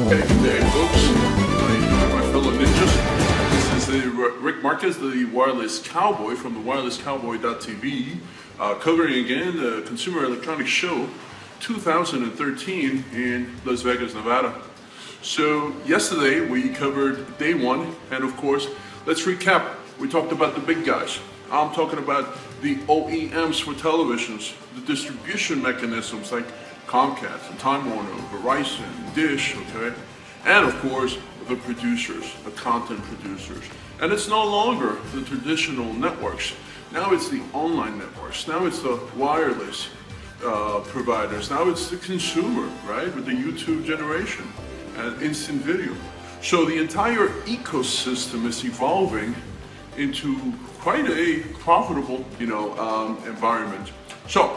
Good day, folks. My fellow ninjas. This is Rick Marquez, the wireless cowboy from the wirelesscowboy.tv, covering again the Consumer Electronics Show 2013 in Las Vegas, Nevada. So yesterday we covered day one, and of course, let's recap. We talked about the big guys. I'm talking about the OEMs for televisions, the distribution mechanisms like Comcast and Time Warner, Verizon, Dish, okay? And of course, the producers, the content producers. And it's no longer the traditional networks. Now it's the online networks. Now it's the wireless providers. Now it's the consumer, right? With the YouTube generation and instant video. So the entire ecosystem is evolving into quite a profitable, environment. So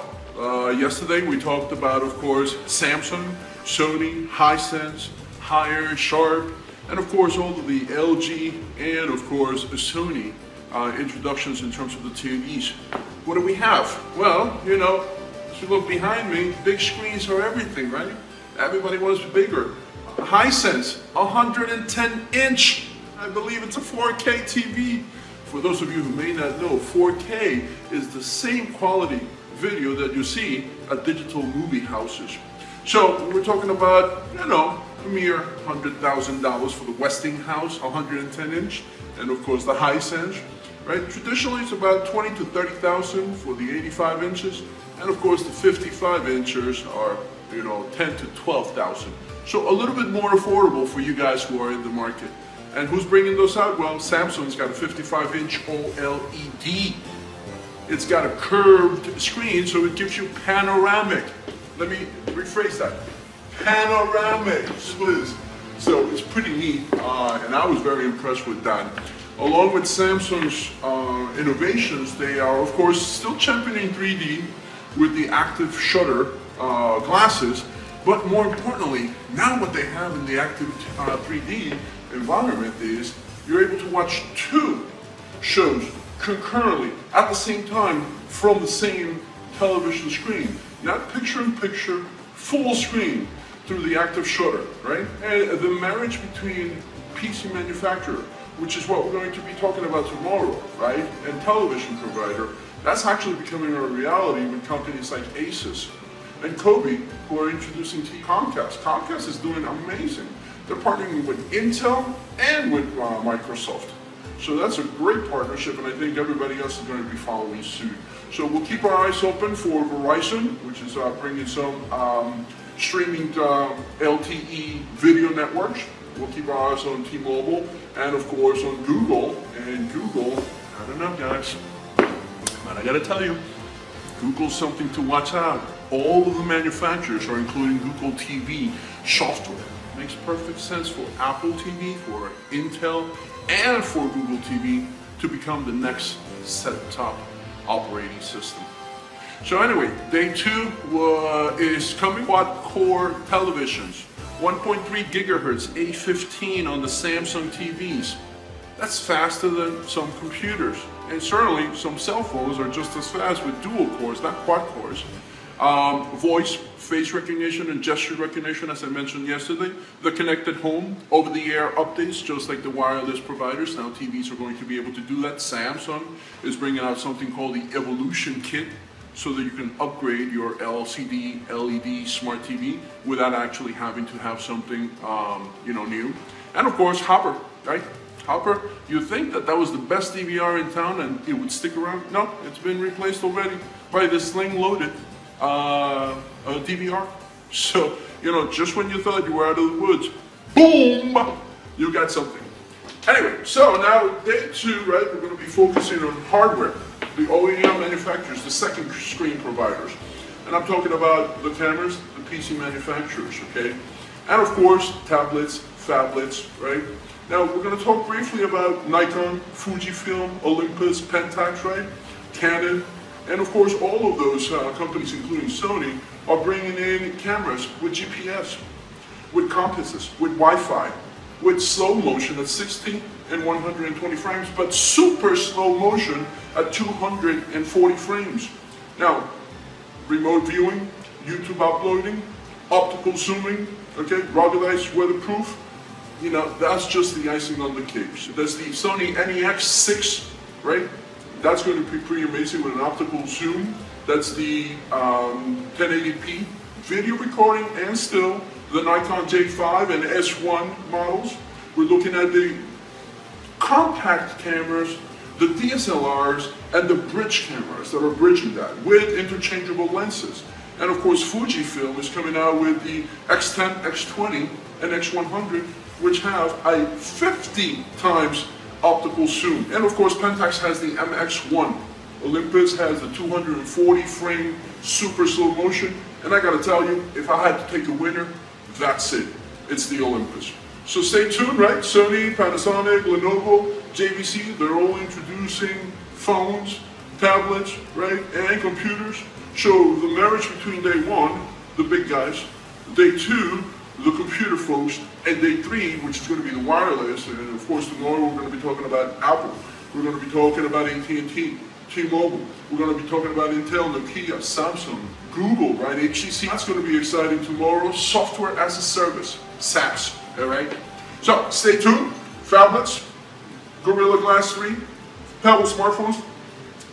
yesterday we talked about, of course, Samsung, Sony, Hisense, Haier, Sharp, and of course all of the LG and of course Sony introductions in terms of the TVs. What do we have? Well, if you look behind me, big screens are everything, right? Everybody wants bigger. Hisense, 110-inch. I believe it's a 4K TV. For those of you who may not know, 4K is the same quality video that you see at digital movie houses. So we're talking about, a mere $100,000 for the Westinghouse 110-inch, and of course the Hisense, right? Traditionally it's about $20,000 to $30,000 for the 85 inches, and of course the 55 inches are, $10,000 to $12,000. So a little bit more affordable for you guys who are in the market. And who's bringing those out? Well, Samsung's got a 55-inch OLED. It's got a curved screen, so it gives you panoramic. Let me rephrase that. Panoramic splits. So it's pretty neat, and I was very impressed with that. Along with Samsung's innovations, they are, of course, still championing 3D with the active shutter glasses. But more importantly, now what they have in the active 3D environment is you're able to watch two shows concurrently at the same time from the same television screen. Not picture-in-picture, full screen through the active shutter, right? And the marriage between PC manufacturer, which is what we're going to be talking about tomorrow, right? And television provider, that's actually becoming a reality with companies like Asus and Kobe, who are introducing Comcast. Comcast is doing amazing. They're partnering with Intel and with Microsoft. So that's a great partnership, and I think everybody else is going to be following suit. So we'll keep our eyes open for Verizon, which is bringing some streaming LTE video networks. We'll keep our eyes on T-Mobile, and of course on Google. And Google, I don't know guys, but I gotta tell you, Google's something to watch out. All of the manufacturers are including Google TV software. Makes perfect sense for Apple TV, for Intel, and for Google TV to become the next set-top operating system. So anyway, day two is coming. Quad-core televisions, 1.3 gigahertz, A15 on the Samsung TVs. That's faster than some computers. And certainly some cell phones are just as fast with dual cores, not quad cores. Voice, face recognition, and gesture recognition, as I mentioned yesterday. The connected home, over-the-air updates, just like the wireless providers. Now TVs are going to be able to do that. Samsung is bringing out something called the Evolution Kit, so that you can upgrade your LCD, LED smart TV without actually having to have something, new. And of course, Hopper, right? Hopper, you think that was the best DVR in town and it would stick around? No, it's been replaced already by the sling-loaded DVR. So, just when you thought you were out of the woods, boom, you got something. Anyway, so now day two, right, we're going to be focusing on hardware, the OEM manufacturers, the second screen providers. And I'm talking about the cameras, the PC manufacturers, okay? And of course, tablets, phablets, right? Now, we're going to talk briefly about Nikon, Fujifilm, Olympus, Pentax, right? Canon, and of course, all of those companies, including Sony, are bringing in cameras with GPS, with compasses, with Wi-Fi, with slow motion at 60 and 120 frames, but super slow motion at 240 frames. Now, remote viewing, YouTube uploading, optical zooming, okay, ruggedized, weatherproof. You know, that's just the icing on the cake. So there's the Sony NEX6, right? That's going to be pretty amazing with an optical zoom. That's the 1080p video recording and still the Nikon J5 and S1 models. We're looking at the compact cameras, the DSLRs, and the bridge cameras that are bridging that with interchangeable lenses. And of course, Fujifilm is coming out with the X10, X20, and X100, which have a 50 times optical zoom. And of course, Pentax has the MX1. Olympus has the 240 frame super slow motion. And I gotta tell you, if I had to take a winner, that's it. It's the Olympus. So stay tuned, right? Sony, Panasonic, Lenovo, JVC, they're all introducing phones, tablets, right, and computers. Show the marriage between day one, the big guys, day two, the computer folks, and day three, which is going to be the wireless. And of course, tomorrow we're going to be talking about Apple. We're going to be talking about AT&T, T-Mobile. We're going to be talking about Intel, Nokia, Samsung, Google, right? HTC. That's going to be exciting tomorrow. Software as a service, SaaS. All right. So stay tuned. Phablets, Gorilla Glass 3, Pebble smartphones,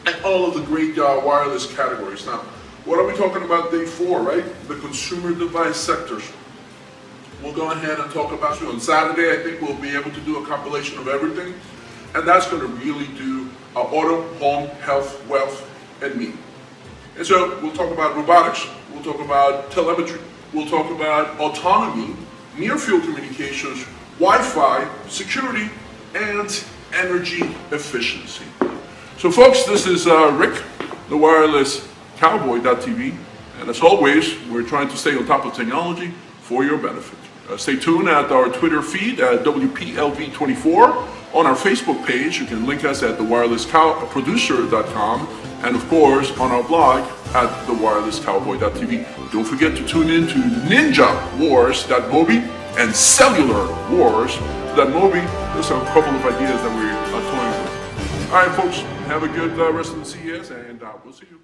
and all of the great wireless categories. Now, what are we talking about day 4, right? The consumer device sectors. We'll go ahead and talk about it on Saturday. I think we'll be able to do a compilation of everything. And that's going to really do auto, home, health, wealth, and me. And so we'll talk about robotics. We'll talk about telemetry. We'll talk about autonomy, near-field communications, Wi-Fi, security, and energy efficiency. So folks, this is Rick, the wireless cowboy.tv, and as always, we're trying to stay on top of technology for your benefit. Stay tuned at our Twitter feed at WPLV24. On our Facebook page, you can link us at thewirelessproducer.com, and of course on our blog at thewirelesscowboy.tv. Don't forget to tune in to NinjaWars.mobi and CellularWars.mobi. There's a couple of ideas that we're toying with. All right, folks, have a good rest of the CES, and we'll see you.